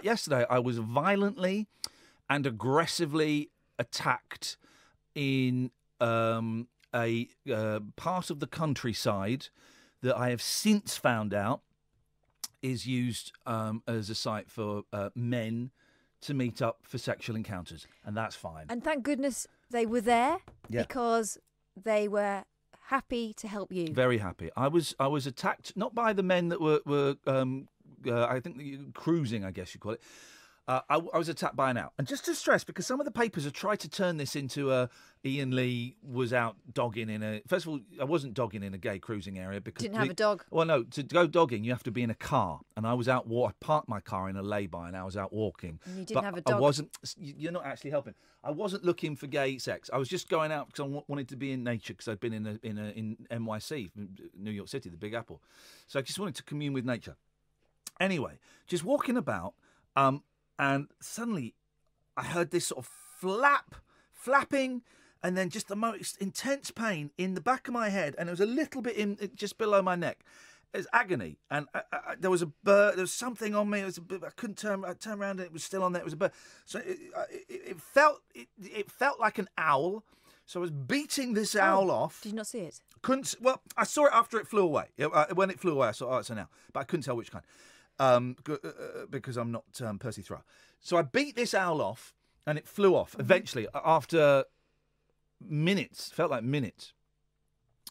Yesterday, I was violently and aggressively attacked in a part of the countryside that I have since found out is used as a site for men to meet up for sexual encounters, and that's fine. And thank goodness they were there, Yeah. because they were happy to help you. Very happy. I was attacked not by the men that were I think cruising, I guess you call it. I was attacked by an owl. And just to stress, because some of the papers have tried to turn this into Iain Lee was out dogging in a... First of all, I wasn't dogging in a gay cruising area because... Didn't have a dog. Well, no, to go dogging, you have to be in a car. And I was out... I parked my car in a lay-by and I was out walking. And you didn't have a dog. I wasn't... You're not actually helping. I wasn't looking for gay sex. I was just going out because I wanted to be in nature, because I'd been in NYC, New York City, the Big Apple. So I just wanted to commune with nature. Anyway, just walking about... and suddenly I heard this sort of flapping, and then just the most intense pain in the back of my head, and it was a little bit just below my neck. It was agony, and there was a bird. There was something on me. It was a bit, I couldn't turn. I turned around, and it was still on there. It was a bird. So it felt like an owl. So I was beating this owl off. Did you not see it? Couldn't. Well, I saw it after it flew away. When it flew away, I saw, oh, it's an owl, but I couldn't tell which kind. Because I'm not Percy Thrower. So I beat this owl off, and it flew off. Eventually, after minutes, felt like minutes.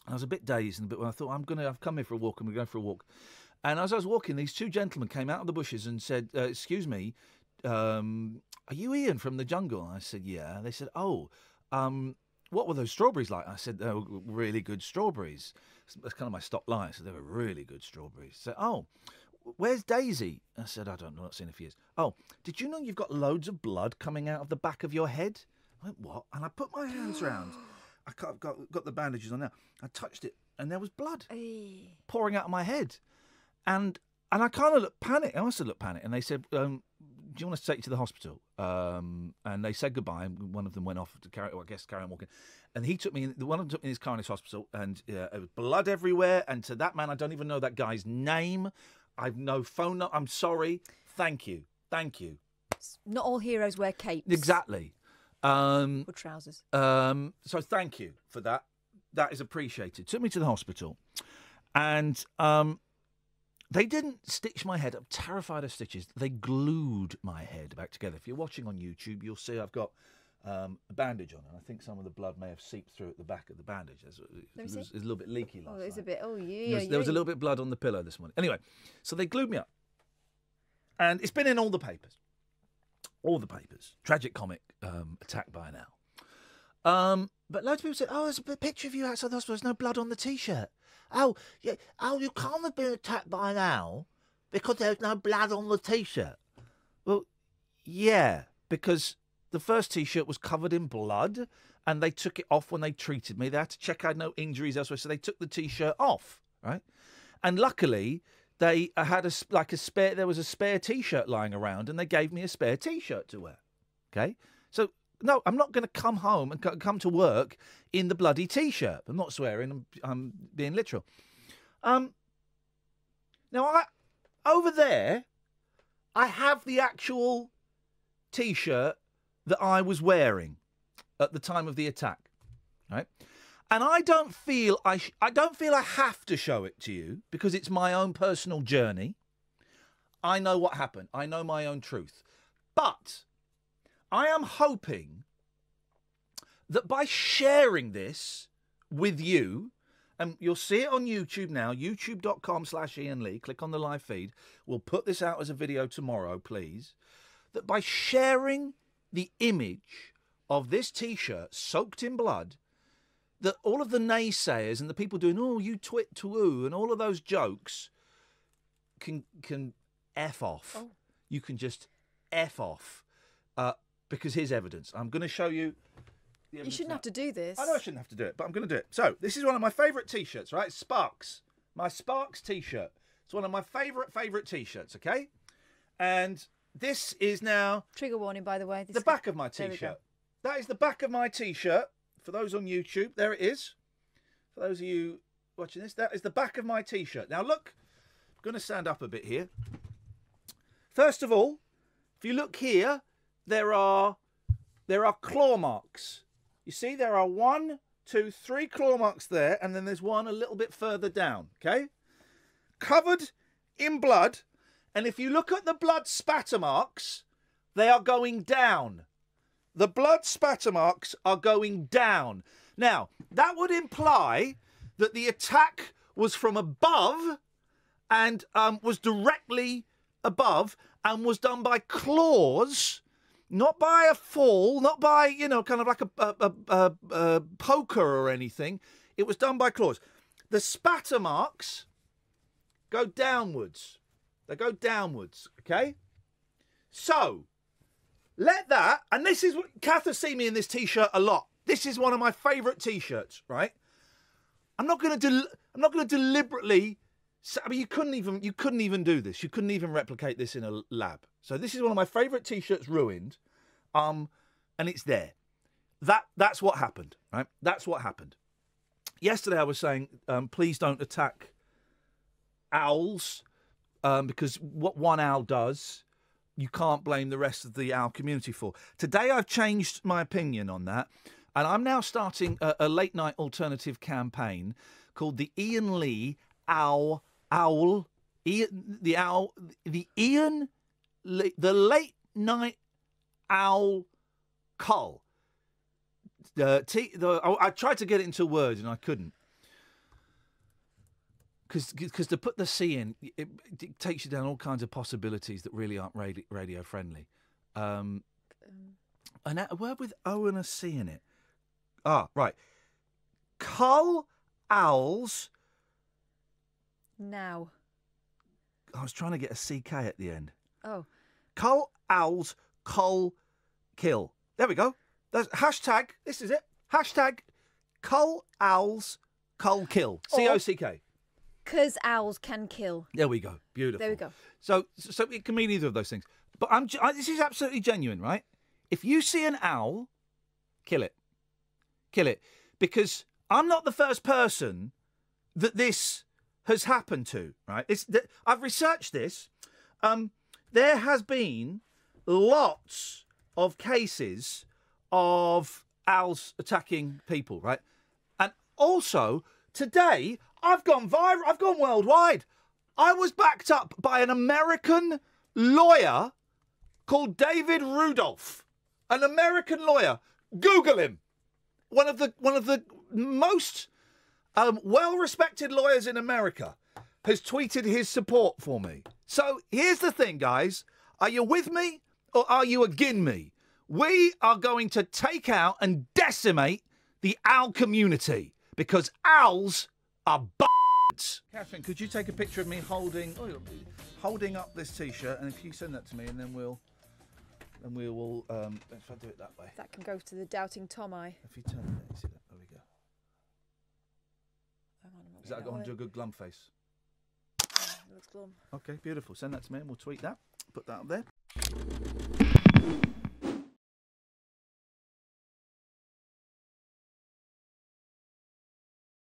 I was a bit dazed, and when I thought, I've come here for a walk, I'm going to go for a walk. And as I was walking, these two gentlemen came out of the bushes and said, excuse me, are you Ian from the jungle? And I said, yeah. They said, oh, what were those strawberries like? I said, they were really good strawberries. That's kind of my stop line. I said, they were really good strawberries. So, oh, where's Daisy? I said, I don't know, not seen her for years. Oh, did you know you've got loads of blood coming out of the back of your head? I went, what? And I put my hands round. I've got the bandages on now. I touched it, and there was blood pouring out of my head. And I kind of looked panicked. I also looked panicked. And they said, do you want us to take you to the hospital? And they said goodbye. And one of them went off to carry on walking. And he took me, one of them took me in his car in his hospital, and there was blood everywhere. And to that man, I don't even know that guy's name. I've no phone number. I'm sorry. Thank you. Not all heroes wear capes. Exactly. Or trousers. So thank you for that. That is appreciated. Took me to the hospital, and they didn't stitch my head. I'm terrified of stitches. They glued my head back together. If you're watching on YouTube, you'll see I've got a bandage on, and I think some of the blood may have seeped through at the back of the bandage. It was a little bit leaky last night. It's a bit. Oh yeah. There was a little bit of blood on the pillow this morning. Anyway, so they glued me up, and it's been in all the papers. All the papers. Tragic comic attacked by an owl. But loads of people said, oh, there's a picture of you outside the hospital. There's no blood on the T-shirt. Oh, yeah. Oh, you can't have been attacked by an owl because there's no blood on the T-shirt. Well, yeah, because the first T-shirt was covered in blood, and they took it off when they treated me. They had to check I had no injuries elsewhere, so they took the T-shirt off, right? And luckily, they had there was a spare T-shirt lying around, and they gave me a spare T-shirt to wear. Okay, so no, I'm not going to come home and come to work in the bloody T-shirt. I'm not swearing. I'm being literal. Now over there, I have the actual T-shirt that I was wearing at the time of the attack, right? And I don't feel I have to show it to you because it's my own personal journey. I know what happened. I know my own truth. But I am hoping that by sharing this with you, and you'll see it on YouTube now, youtube.com/Iain Lee, click on the live feed. We'll put this out as a video tomorrow, please. That by sharing the image of this T-shirt soaked in blood, that all of the naysayers and the people doing, oh, you twit to woo, and all of those jokes can F off. Oh. You can just F off. Because here's evidence. I'm going to show you. You shouldn't have to do this. I know I shouldn't have to do it, but I'm going to do it. So, this is one of my favourite T-shirts, right? Sparks. My Sparks T-shirt. It's one of my favourite T-shirts, okay? And this is now... Trigger warning, by the way. The back of my T-shirt. That is the back of my T-shirt. For those on YouTube, there it is. For those of you watching this, that is the back of my T-shirt. Now, look. I'm going to stand up a bit here. First of all, If you look here, there are claw marks. You see, there are 1, 2, 3 claw marks there, and then there's one a little bit further down, okay? Covered in blood, and if you look at the blood spatter marks, they are going down. The blood spatter marks are going down. Now, that would imply that the attack was from above and was directly above and was done by claws, not by a fall, not by, you know, kind of like a poker or anything. It was done by claws. The spatter marks go downwards. They go downwards, okay? So, let that, and this is what, Kath has seen me in this T-shirt a lot. This is one of my favourite T-shirts, right? I'm not going to deliberately. I mean, you couldn't even do this. You couldn't even replicate this in a lab. So this is one of my favourite T-shirts ruined, and it's there. That's what happened, right? That's what happened. Yesterday I was saying, please don't attack owls, because what one owl does, you can't blame the rest of the owl community for. Today I've changed my opinion on that, and I'm now starting a late night alternative campaign called the Iain Lee the late night owl cull. I tried to get it into words and I couldn't. Because to put the C in, it takes you down all kinds of possibilities that really aren't radio friendly. And a word with O and a C in it. Ah, right. Cull owls. Now. I was trying to get a CK at the end. Oh. Cull owls, cull kill. There we go. That's hashtag. This is it. Hashtag cull owls, cull kill. COCK. Because owls can kill. There we go. Beautiful. There we go. So it can mean either of those things. But this is absolutely genuine, right? If you see an owl, kill it. Kill it. Because I'm not the first person that this has happened to, right? I've researched this. There has been lots of cases of owls attacking people, right? And also, today, I've gone viral. I've gone worldwide. I was backed up by an American lawyer called David Rudolph. An American lawyer. Google him. One of the most well-respected lawyers in America has tweeted his support for me. So here's the thing, guys. Are you with me or are you against me? We are going to take out and decimate the owl community because owls are b****s. Catherine, could you take a picture of me holding up this T-shirt, and if you send that to me, and then we'll if I do it that way. That can go to the Doubting Tom eye. If you turn it, you see that? There we go. Hang on, Is that going to do a good glum face? Yeah, it looks glum. Okay, beautiful. Send that to me and we'll tweet that. Put that up there.